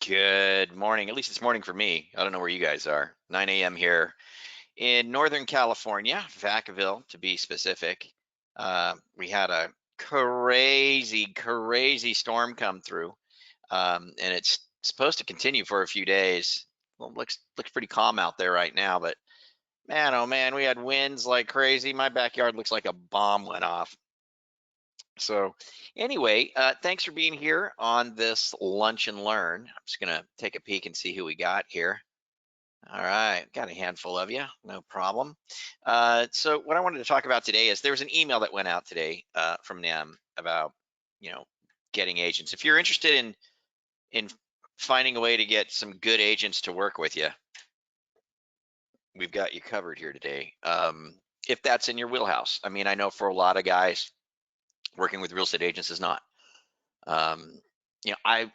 Good morning. At least it's morning for me. I don't know where you guys are. 9 a.m. here in Northern California, Vacaville to be specific. We had a crazy storm come through, and it's supposed to continue for a few days. Well, looks pretty calm out there right now, but man, oh man, we had winds like crazy. My backyard looks like a bomb went off. So, anyway, thanks for being here on this lunch and learn. I'm just gonna take a peek and see who we got here. All right, got a handful of you, no problem. So, what I wanted to talk about today is there was an email that went out today from them about, you know, getting agents. If you're interested in finding a way to get some good agents to work with you, we've got you covered here today. If that's in your wheelhouse, I mean, I know for a lot of guys, working with real estate agents is not. Um, I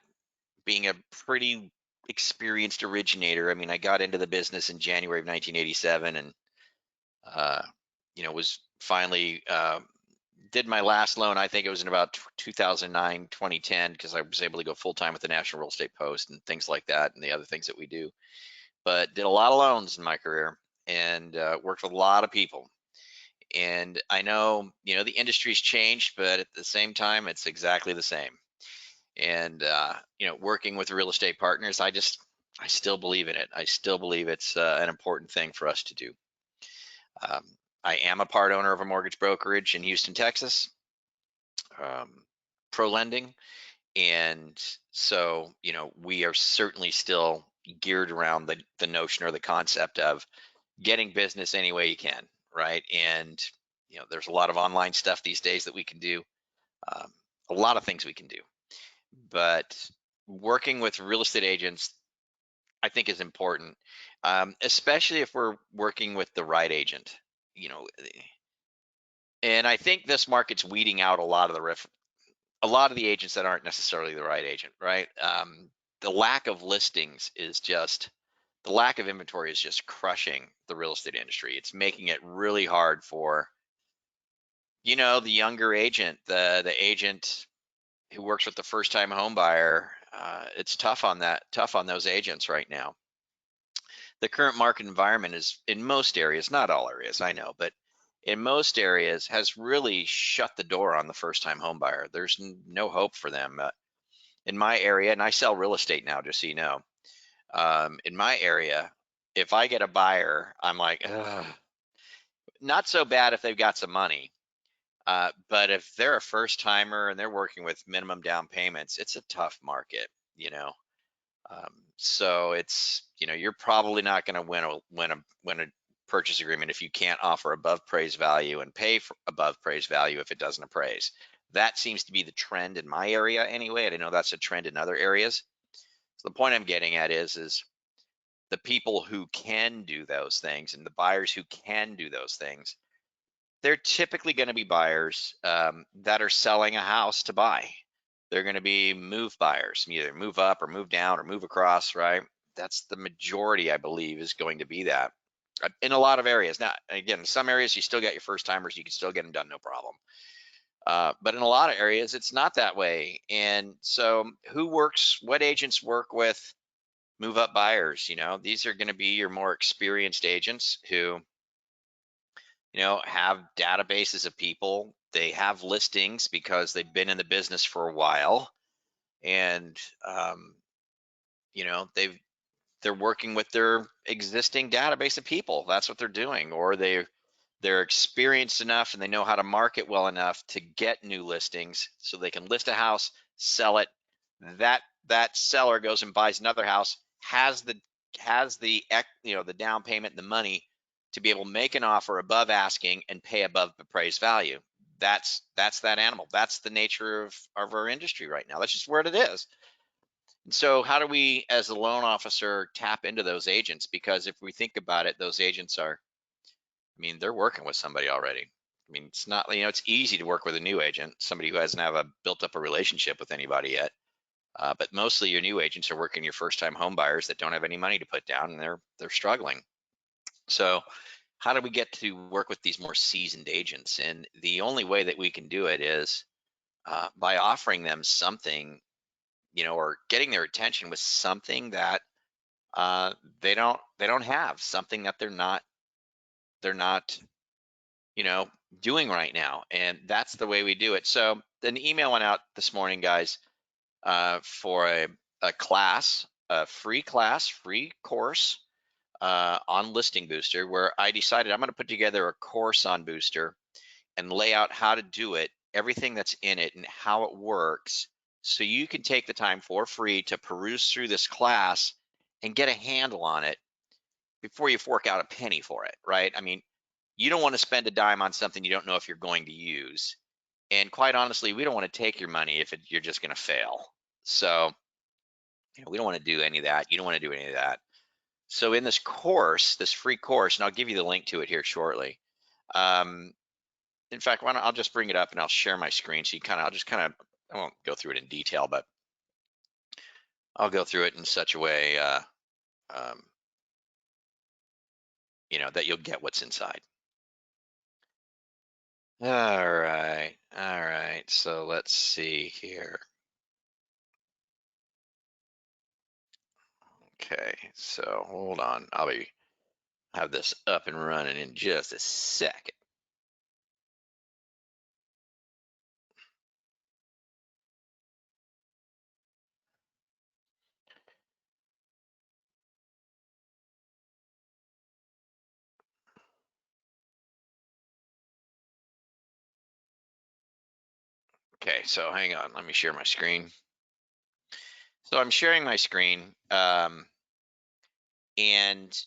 being a pretty experienced originator, I mean, I got into the business in January of 1987, and uh, was finally did my last loan. I think it was in about 2009, 2010, because I was able to go full time with the National Real Estate Post and things like that, and the other things that we do. But did a lot of loans in my career and worked with a lot of people. And I know, the industry's changed, but at the same time, it's exactly the same. And working with real estate partners, I still believe in it. I still believe it's an important thing for us to do. um, I am a part owner of a mortgage brokerage in Houston, Texas, um, pro lending. And so we are certainly still geared around the notion or the concept of getting business any way you can, right? And there's a lot of online stuff these days that we can do, um, a lot of things we can do. But working with real estate agents, I think, is important, especially if we're working with the right agent. You know, and I think this market's weeding out a lot of the agents that aren't necessarily the right agent, right? The lack of listings is just the lack of inventory is just crushing the real estate industry. It's making it really hard for the younger agent, the agent who works with the first time home buyer. It's tough on those agents right now. The current market environment is, in most areas, not all areas, I know, but in most areas, has really shut the door on the first time home buyer. There's no hope for them. In my area, and I sell real estate now, just so you know, in my area, if I get a buyer, I'm like, ugh, not so bad if they've got some money. But if they're a first timer and they're working with minimum down payments, it's a tough market, you know. So you're probably not going to win a purchase agreement if you can't offer above appraised value and pay for above appraised value if it doesn't appraise. That seems to be the trend in my area anyway. I know that's a trend in other areas. So the point I'm getting at is the people who can do those things and the buyers who can do those things, they're typically going to be buyers that are selling a house to buy. They're going to be move buyers, either move up or move down or move across, right? That's the majority, I believe, is going to be that in a lot of areas. Now, again, in some areas, you still get your first timers, you can still get them done, no problem. But in a lot of areas, it's not that way. And so, what agents work with move up buyers? These are going to be your more experienced agents who have databases of people. They have listings because they've been in the business for a while, and they're working with their existing database of people. That's what they're doing, or they're experienced enough and they know how to market well enough to get new listings, so they can list a house, sell it. That seller goes and buys another house, has the down payment, the money to be able to make an offer above asking and pay above appraised value. That's that animal. That's the nature of our industry right now. That's just where it is. And so how do we, as a loan officer, tap into those agents? Because if we think about it, those agents they're working with somebody already. It's not, it's easy to work with a new agent, somebody who hasn't built up a relationship with anybody yet. But mostly your new agents are working your first time home buyers that don't have any money to put down, and they're struggling. So how do we get to work with these more seasoned agents? And the only way that we can do it is by offering them something or getting their attention with something that uh, they don't have, something that they're not you know doing right now, and that's the way we do it. So an email went out this morning, guys, for a class, a free course on Listing Booster, where I decided I'm going to put together a course on Booster and lay out how to do it, everything that's in it, and how it works. So you can take the time for free to peruse through this class and get a handle on it before you fork out a penny for it, right? I mean, you don't want to spend a dime on something you don't know if you're going to use. And quite honestly, we don't want to take your money if you're just going to fail. So, we don't want to do any of that. You don't want to do any of that. So in this course, this free course, and I'll give you the link to it here shortly. Um, in fact, I'll just bring it up and I'll share my screen so I'll just kind of, I won't go through it in detail, but I'll go through it in such a way, um, that you'll get what's inside. All right. All right. So let's see here. Okay. So hold on. Have this up and running in just a second. Okay. So hang on. Let me share my screen. So I'm sharing my screen. And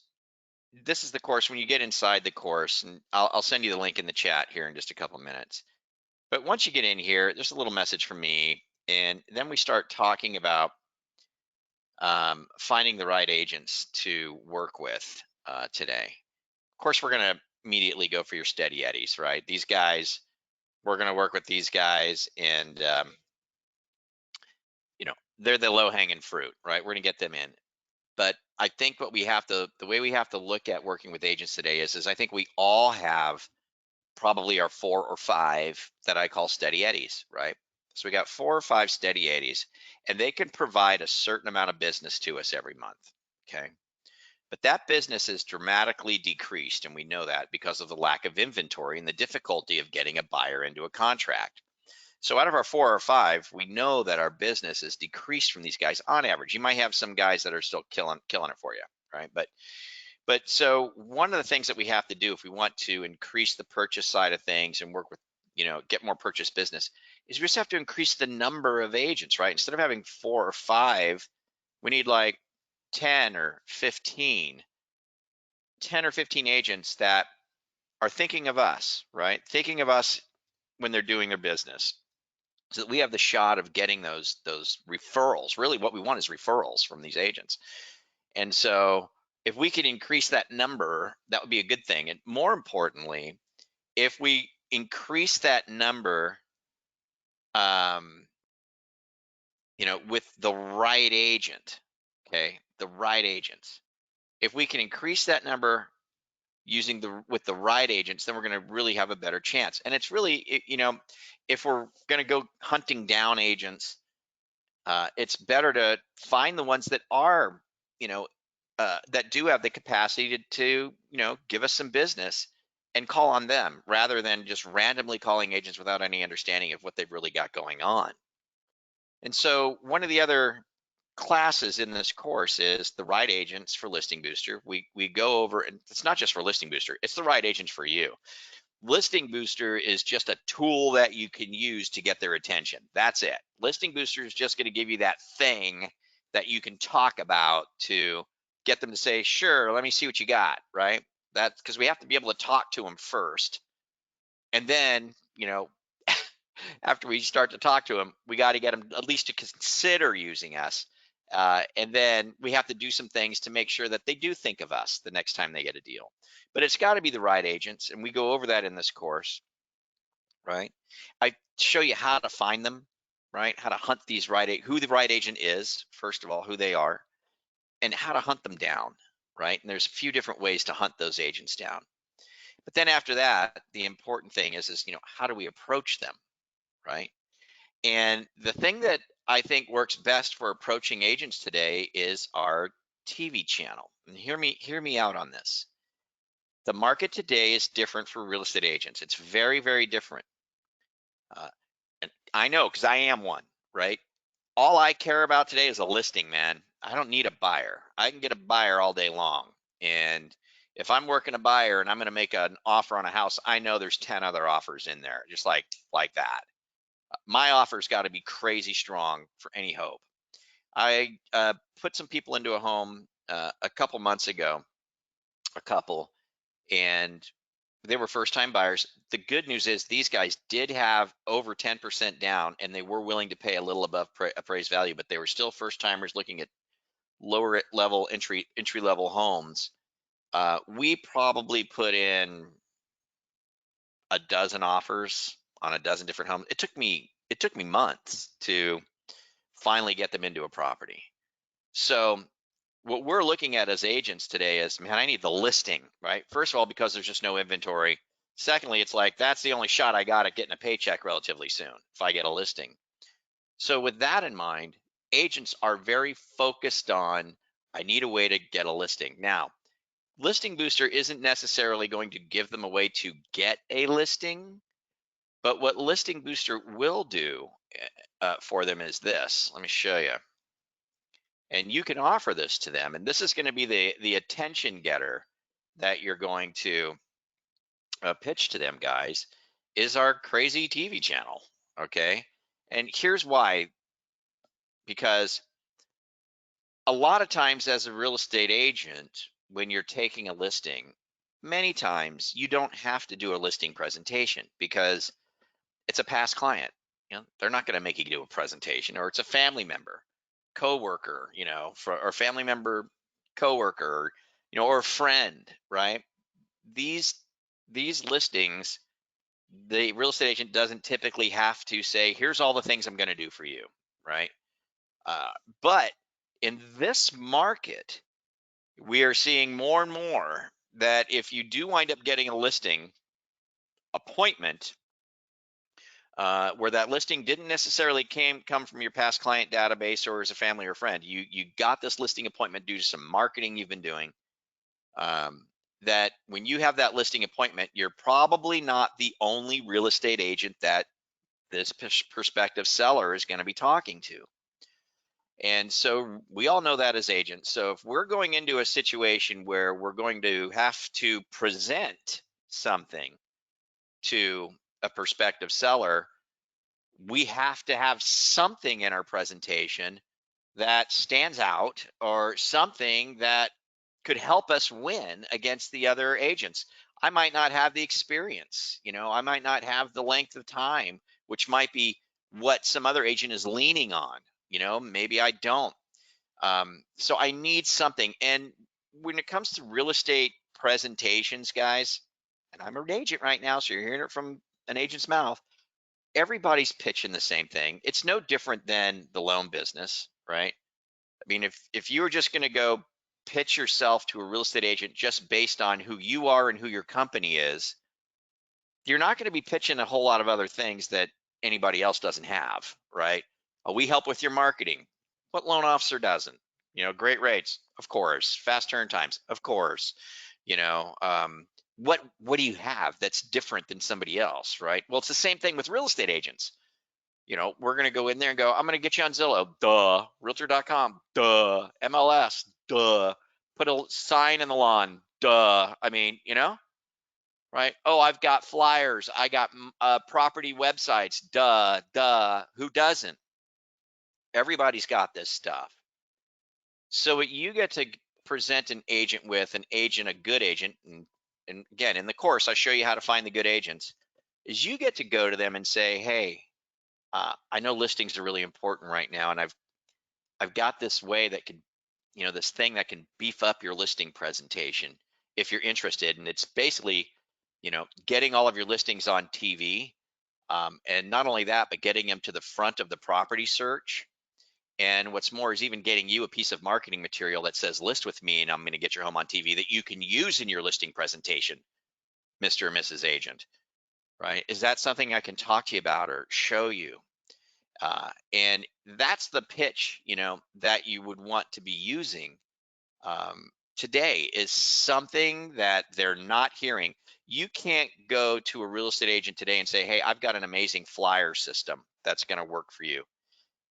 this is the course. When you get inside the course, and I'll send you the link in the chat here in just a couple minutes. But once you get in here, there's a little message from me, and then we start talking about finding the right agents to work with today. Of course, we're going to immediately go for your steady eddies, right? These guys, we're going to work with these guys, and they're the low hanging fruit, right? We're going to get them in. But I think the way we have to look at working with agents today is I think we all have probably our 4 or 5 that I call steady eddies, right? So we got 4 or 5 steady eddies, and they can provide a certain amount of business to us every month. Okay. But that business is dramatically decreased, and we know that because of the lack of inventory and the difficulty of getting a buyer into a contract. So out of our 4 or 5, we know that our business is decreased from these guys on average. You might have some guys that are still killing it for you, right? But so one of the things that we have to do if we want to increase the purchase side of things and work with, get more purchase business, is we just have to increase the number of agents, right? Instead of having 4 or 5, we need like 10 or 15, 10 or 15 agents that are thinking of us, right? Thinking of us when they're doing their business, so that we have the shot of getting those referrals. Really, what we want is referrals from these agents. And so if we could increase that number, that would be a good thing. And more importantly, if we increase that number, um, with the right agent, okay, the right agents. If we can increase that number with the right agents, then we're going to really have a better chance. And it's really, if we're going to go hunting down agents, it's better to find the ones that are, that do have the capacity to give us some business and call on them rather than just randomly calling agents without any understanding of what they've really got going on. And so one of the other classes in this course is the right agents for Listing Booster. We go over, and it's not just for Listing Booster, it's the right agents for you. Listing Booster is just a tool that you can use to get their attention. That's it. Listing Booster is just going to give you that thing that you can talk about to get them to say, sure, let me see what you got, right? That's because we have to be able to talk to them first. And then, after we start to talk to them, we got to get them at least to consider using us. And then we have to do some things to make sure that they do think of us the next time they get a deal. But it's got to be the right agents, and we go over that in this course, right? I show you how to find them, right? How to hunt these who the right agent is, first of all, who they are, and how to hunt them down, right? And there's a few different ways to hunt those agents down. But then after that, the important thing is how do we approach them, right? And the thing that I think works best for approaching agents today is our TV channel. And hear me out on this. The market today is different for real estate agents. It's very, very different. Uh, and I know because I am one, right? All I care about today is a listing, man. I don't need a buyer. I can get a buyer all day long. And if I'm working a buyer and I'm going to make an offer on a house, I know there's 10 other offers in there, just like that. My offer's got to be crazy strong for any hope. I put some people into a home a couple months ago, a couple, and they were first time buyers. The good news is these guys did have over 10% down and they were willing to pay a little above appraised value, but they were still first timers looking at lower level entry level homes. We probably put in a dozen offers on a dozen different homes. It took me months to finally get them into a property. So what we're looking at as agents today is, man, I need the listing, right? First of all, because there's just no inventory. Secondly, it's like that's the only shot I got at getting a paycheck relatively soon if I get a listing. So with that in mind, agents are very focused on, I need a way to get a listing. Now, Listing Booster isn't necessarily going to give them a way to get a listing, but what Listing Booster will do for them is this. Let me show you. And you can offer this to them, and this is going to be the attention getter that you're going to pitch to them, guys, is our crazy TV channel. Okay, and here's why. Because a lot of times as a real estate agent, when you're taking a listing, many times you don't have to do a listing presentation because it's a past client. They're not going to make you do a presentation, or it's a family member, coworker, or family member, coworker, or a friend, right? These these listings, the real estate agent doesn't typically have to say, "Here's all the things I'm going to do for you," right? But in this market, we are seeing more and more that if you do wind up getting a listing appointment, where that listing didn't necessarily come from your past client database or as a family or friend, you got this listing appointment due to some marketing you've been doing. That when you have that listing appointment, you're probably not the only real estate agent that this prospective seller is going to be talking to. And so we all know that as agents. So if we're going into a situation where we're going to have to present something to a prospective seller, we have to have something in our presentation that stands out or something that could help us win against the other agents. I might not have the experience, I might not have the length of time, which might be what some other agent is leaning on, maybe I don't. So I need something. And when it comes to real estate presentations, guys, and I'm an agent right now, so you're hearing it from an agent's mouth, everybody's pitching the same thing. It's no different than the loan business, right? I mean, if you were just going to go pitch yourself to a real estate agent just based on who you are and who your company is, you're not going to be pitching a whole lot of other things that anybody else doesn't have, right? We help with your marketing. What loan officer doesn't? Great rates, of course. Fast turn times, of course. You know, um, what do you have that's different than somebody else, right? Well, it's the same thing with real estate agents. We're going to go in there and go, I'm going to get you on Zillow, duh, realtor.com, duh, MLS, duh, put a sign in the lawn, duh. I mean, right? Oh, I've got flyers. I got property websites, duh, duh. Who doesn't? Everybody's got this stuff. So what you get to present an agent with, a good agent, and again, in the course, I show you how to find the good agents, is you get to go to them and say, hey, I know listings are really important right now, and I've got this way that could, this thing that can beef up your listing presentation if you're interested. And it's basically, getting all of your listings on TV, and not only that, but getting them to the front of the property search. And what's more is even getting you a piece of marketing material that says list with me and I'm going to get your home on TV that you can use in your listing presentation, Mr. or Mrs. Agent, right? Is that something I can talk to you about or show you? And that's the pitch, that you would want to be using today is something that they're not hearing. You can't go to a real estate agent today and say, "Hey, I've got an amazing flyer system that's going to work for you."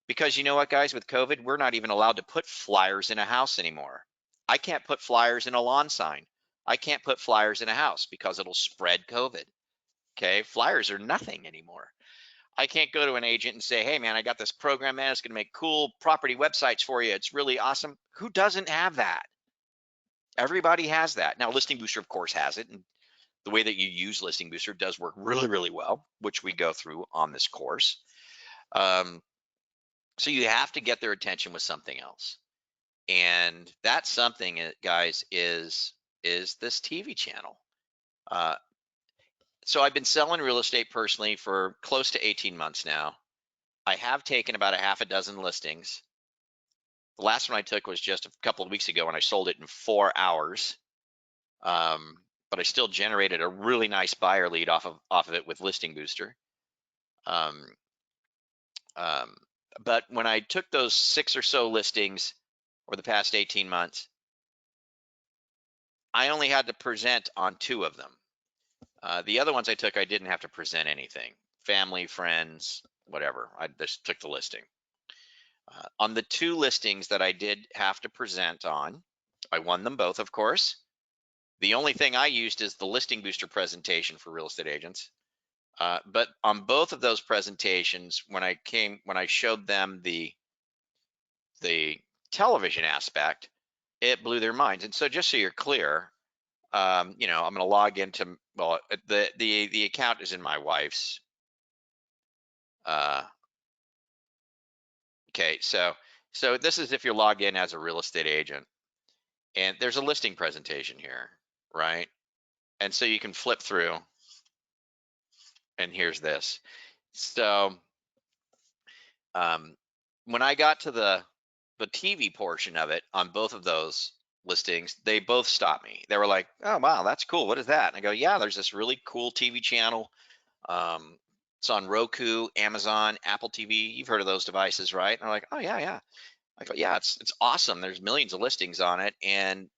Because you know what, guys, with COVID, we're not even allowed to put flyers in a house anymore. I can't put flyers in a lawn sign. I can't put flyers in a house because it'll spread COVID. Okay. Flyers are nothing anymore. I can't go to an agent and say, "Hey, man, I got this program, man. It's going to make cool property websites for you. It's really awesome." Who doesn't have that? Everybody has that. Now, Listing Booster, of course, has it. And the way that you use Listing Booster does work really, really well, which we go through on this course. Um, so you have to get their attention with something else. And that something, guys, is this TV channel. Uh, so I've been selling real estate personally for close to 18 months now. I have taken about a half a dozen listings. The last one I took was just a couple of weeks ago, and I sold it in 4 hours. But I still generated a really nice buyer lead off of it with Listing Booster. Um, um, but when I took those 6 or so listings over the past 18 months, I only had to present on 2 of them. The other ones I took, I didn't have to present anything. Family, friends, whatever. I just took the listing. On the 2 listings that I did have to present on, I won them both, of course. The only thing I used is the Listing Booster presentation for real estate agents. But on both of those presentations, when I showed them the television aspect, it blew their minds. And so, just so you're clear, I'm going to log into, well, the account is in my wife's. Uh, okay, so this is if you're logged in as a real estate agent, and there's a listing presentation here, right? And so you can flip through, and here's this. So when I got to the TV portion of it on both of those listings, they both stopped me. They were like, "Oh wow, that's cool. What is that?" And I go, "Yeah, there's this really cool TV channel. Um, it's on Roku, Amazon, Apple TV. You've heard of those devices, right?" And they're like, "Oh yeah, yeah." I go, "Yeah, it's awesome. There's millions of listings on it, and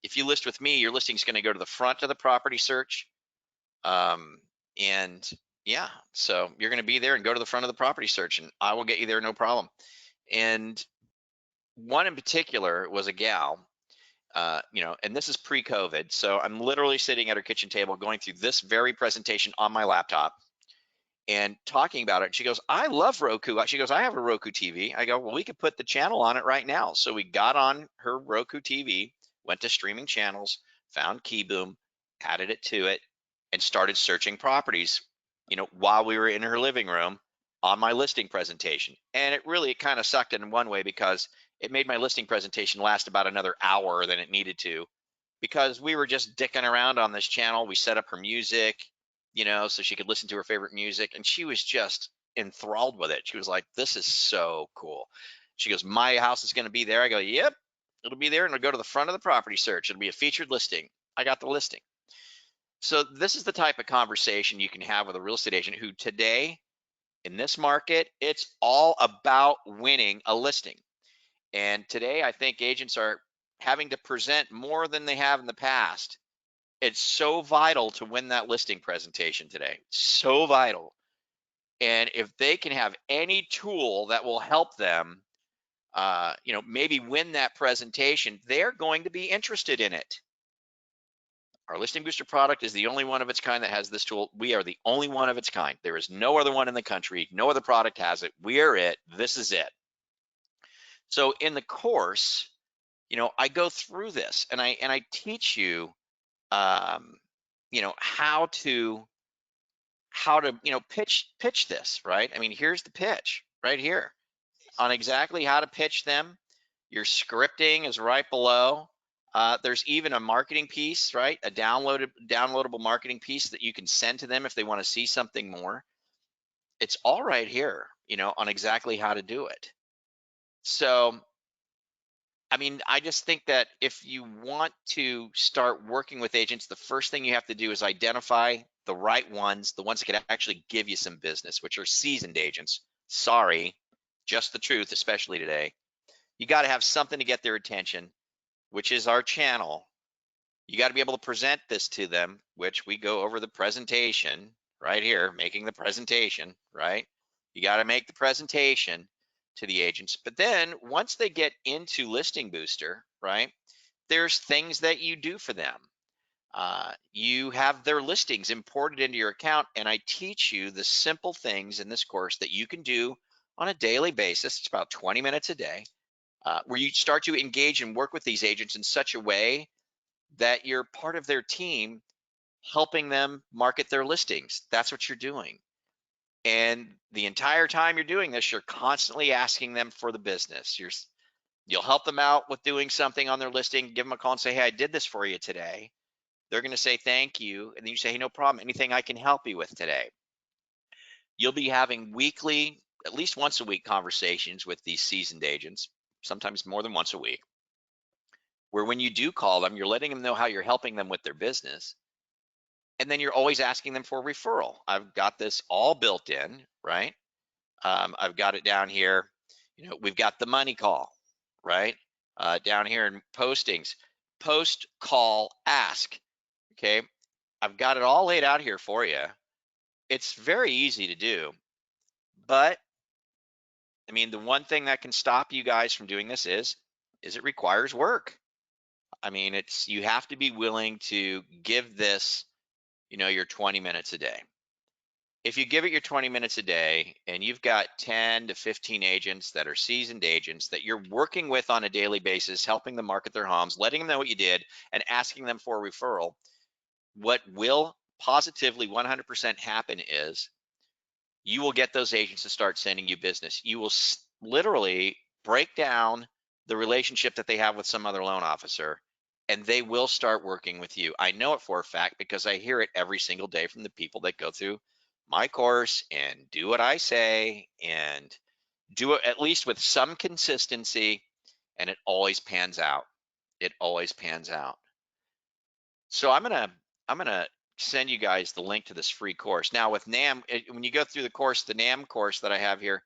if you list with me, your listing's going to go to the front of the property search. And yeah, so you're going to be there and go to the front of the property search, and I will get you there, no problem." And one in particular was a gal, and this is pre-COVID. So I'm literally sitting at her kitchen table going through this very presentation on my laptop and talking about it. She goes, "I love Roku." She goes, "I have a Roku TV." I go, "Well, we could put the channel on it right now." So we got on her Roku TV, went to streaming channels, found Keyboom, added it to it, and started searching properties, while we were in her living room on my listing presentation. And it kind of sucked in one way because it made my listing presentation last about another hour than it needed to, because we were just dicking around on this channel. We set up her music, so she could listen to her favorite music, and she was just enthralled with it. She was like, "This is so cool." She goes, "My house is going to be there." I go, "Yep, it'll be there, and it'll go to the front of the property search. It'll be a featured listing." I got the listing. So this is the type of conversation you can have with a real estate agent who today in this market, it's all about winning a listing. And today, I think agents are having to present more than they have in the past. It's so vital to win that listing presentation today. So vital. And if they can have any tool that will help them, maybe win that presentation, they're going to be interested in it. Our Listing Booster product is the only one of its kind that has this tool. We are the only one of its kind. There is no other one in the country. No other product has it. We are it. This is it. So in the course, I go through this and I teach you, um, how to pitch this, right? I mean, here's the pitch right here on exactly how to pitch them. Your scripting is right below. There's even a marketing piece, right? A downloadable marketing piece that you can send to them if they want to see something more. It's all right here, on exactly how to do it. So, I mean, I just think that if you want to start working with agents, the first thing you have to do is identify the right ones, the ones that can actually give you some business, which are seasoned agents, Sorry, just the truth, especially today. You got to have something to get their attention, which is our channel. You got to be able to present this to them, which we go over the presentation right here, making the presentation, right? You got to make the presentation to the agents. But then once they get into Listing Booster, right, there's things that you do for them. You have their listings imported into your account, and I teach you the simple things in this course that you can do on a daily basis. It's about 20 minutes a day, where you start to engage and work with these agents in such a way that you're part of their team, helping them market their listings. That's what you're doing. And the entire time you're doing this, you're constantly asking them for the business. You'll help them out with doing something on their listing, give them a call and say, hey, I did this for you today. They're going to say thank you. And then you say, hey, no problem. Anything I can help you with today? You'll be having weekly, at least once a week conversations with these seasoned agents, sometimes more than once a week, where when you do call them, you're letting them know how you're helping them with their business. And then you're always asking them for a referral. I've got this all built in, right? I've got it down here. We've got the money call, right? Down here in postings, post, call, ask. Okay. I've got it all laid out here for you. It's very easy to do, but I mean, the one thing that can stop you guys from doing this is it requires work. I mean, you have to be willing to give this, your 20 minutes a day. If you give it your 20 minutes a day and you've got 10 to 15 agents that are seasoned agents that you're working with on a daily basis, helping them market their homes, letting them know what you did, and asking them for a referral, what will positively 100% happen is you will get those agents to start sending you business. You will literally break down the relationship that they have with some other loan officer, and they will start working with you. I know it for a fact because I hear it every single day from the people that go through my course and do what I say and do it at least with some consistency, and it always pans out. It always pans out. So I'm gonna send you guys the link to this free course. Now with NAM, when you go through the course, the NAM course that I have here,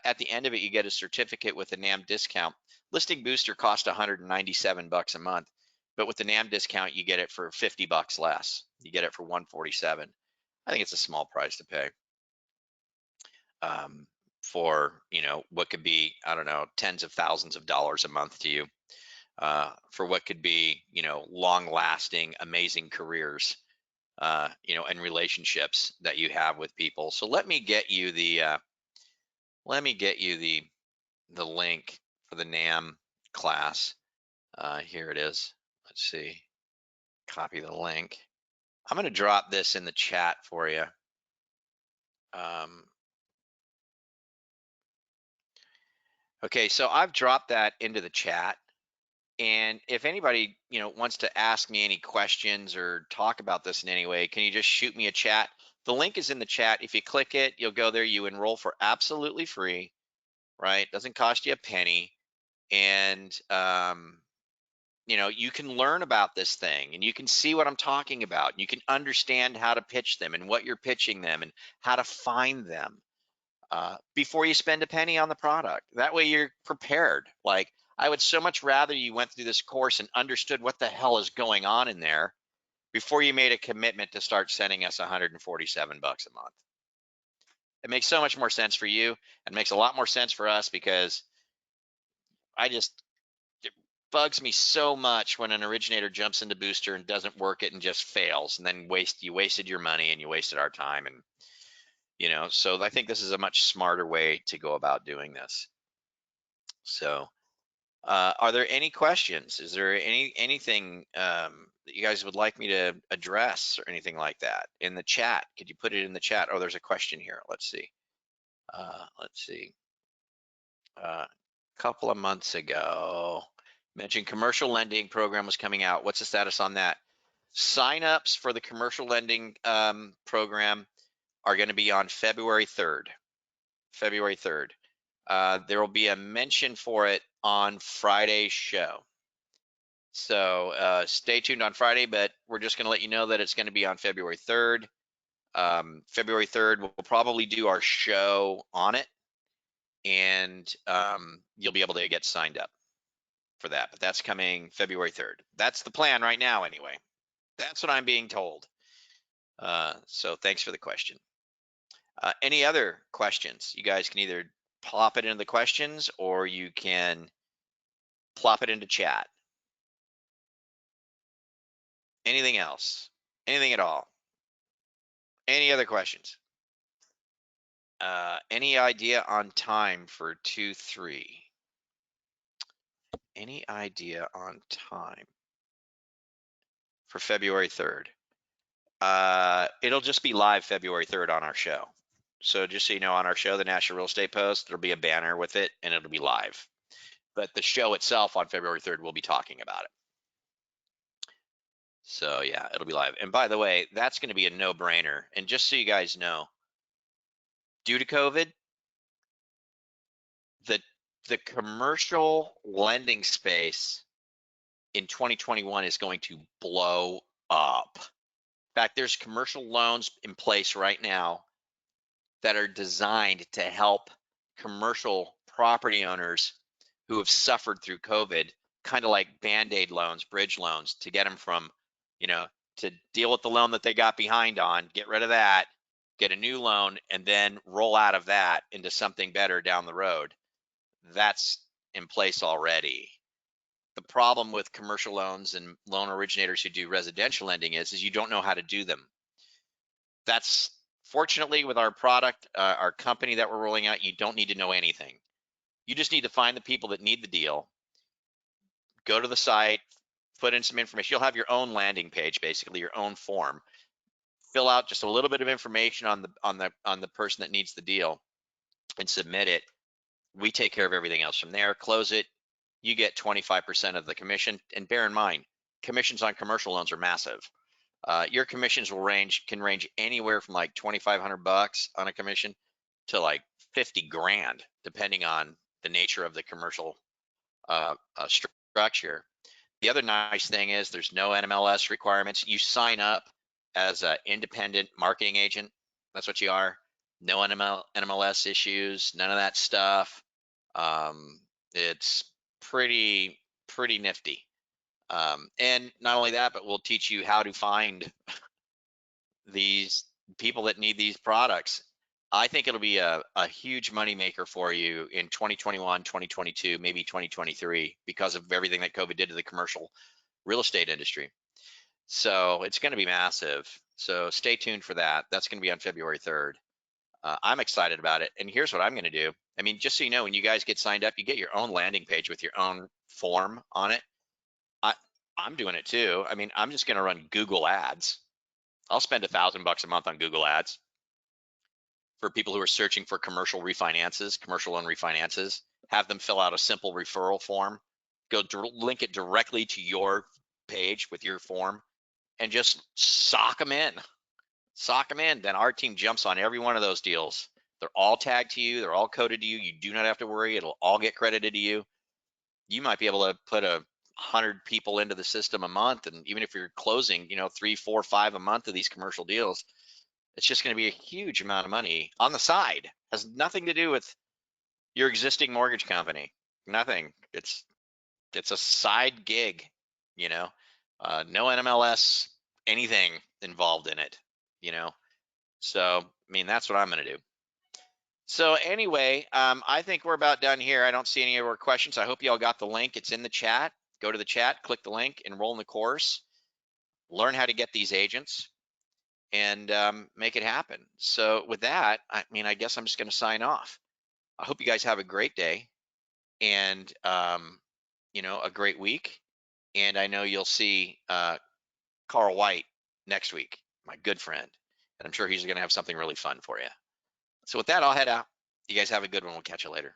at the end of it, you get a certificate with a NAM discount. Listing Booster cost 197 bucks a month, but with the NAM discount, you get it for 50 bucks less. You get it for 147. I think it's a small price to pay, um, for what could be, I don't know, tens of thousands of dollars a month to you, for what could be long lasting amazing careers, and relationships that you have with people. So let me get you the link for the NAM class. Here it is. Let's see. Copy the link. I'm going to drop this in the chat for you. Okay, so I've dropped that into the chat. And if anybody, wants to ask me any questions or talk about this in any way, can you just shoot me a chat? The link is in the chat. If you click it, you'll go there. You enroll for absolutely free, right? Doesn't cost you a penny. And, you can learn about this thing and you can see what I'm talking about. You can understand how to pitch them and what you're pitching them and how to find them, before you spend a penny on the product. That way you're prepared. Like, I would so much rather you went through this course and understood what the hell is going on in there before you made a commitment to start sending us 147 bucks a month. It makes so much more sense for you and makes a lot more sense for us because it bugs me so much when an originator jumps into Booster and doesn't work it and just fails, and then you wasted your money and you wasted our time. And so I think this is a much smarter way to go about doing this. So are there any questions? Is there anything, that you guys would like me to address or anything like that in the chat? Could you put it in the chat? Oh, there's a question here. Let's see. Let's see. A couple of months ago, mentioned commercial lending program was coming out. What's the status on that? Sign-ups for the commercial lending, program are going to be on February 3rd. February 3rd. There will be a mention for it on Friday's show. So stay tuned on Friday, but we're just going to let you know that it's going to be on February 3rd. February 3rd, we'll probably do our show on it. and you'll be able to get signed up for that. But that's coming February 3rd. That's the plan right now, anyway. That's what I'm being told. So thanks for the question. Any other questions? You guys can either plop it into the questions or you can plop it into chat. Anything else? Anything at all? Any other questions? Any idea on time for 2-3? Any idea on time for February 3rd? It'll just be live February 3rd on our show. So just so you know, on our show, the National Real Estate Post, there'll be a banner with it and it'll be live. But the show itself on February 3rd, we'll be talking about it. So yeah, it'll be live. And by the way, that's going to be a no-brainer. And just so you guys know, due to COVID, the commercial lending space in 2021 is going to blow up. In fact, there's commercial loans in place right now that are designed to help commercial property owners who have suffered through COVID, kind of like Band-Aid loans, bridge loans, to get them from, to deal with the loan that they got behind on, get rid of that, get a new loan, and then roll out of that into something better down the road. That's in place already. The problem with commercial loans and loan originators who do residential lending is you don't know how to do them. That's fortunately with our product, our company that we're rolling out, you don't need to know anything. You just need to find the people that need the deal, go to the site, put in some information. You'll have your own landing page, basically your own form. Fill out just a little bit of information on the person that needs the deal and submit it. We take care of everything else from there. Close it. You get 25% of the commission. And bear in mind, commissions on commercial loans are massive. Your commissions can range anywhere from like $2,500 on a commission to like 50 grand, depending on the nature of the commercial structure. The other nice thing is there's no NMLS requirements. You sign up as an independent marketing agent. That's what you are. No NMLS issues, none of that stuff. It's pretty nifty. And not only that, but we'll teach you how to find these people that need these products. I think it'll be a huge moneymaker for you in 2021, 2022, maybe 2023, because of everything that COVID did to the commercial real estate industry. So it's going to be massive. So stay tuned for that. That's going to be on February 3rd. I'm excited about it. And here's what I'm going to do. I mean, just so you know, when you guys get signed up, you get your own landing page with your own form on it. I'm doing it too. I mean, I'm just going to run Google ads. I'll spend $1,000 a month on Google ads for people who are searching for commercial loan refinances. Have them fill out a simple referral form. Link it directly to your page with your form and just sock them in. Then our team jumps on every one of those deals. They're all tagged to you. They're all coded to you. You do not have to worry. It'll all get credited to you. You might be able to put 100 people into the system a month. And even if you're closing, 3, 4, 5 a month of these commercial deals, it's just going to be a huge amount of money on the side. Has nothing to do with your existing mortgage company. Nothing. It's a side gig, no NMLS, anything involved in it, So, I mean, that's what I'm going to do. So anyway, I think we're about done here. I don't see any more questions. I hope you all got the link. It's in the chat. Go to the chat, click the link, enroll in the course, learn how to get these agents, and make it happen. So with that, I guess I'm just going to sign off. I hope you guys have a great day and, a great week. And I know you'll see Carl White next week, my good friend. And I'm sure he's going to have something really fun for you. So with that, I'll head out. You guys have a good one. We'll catch you later.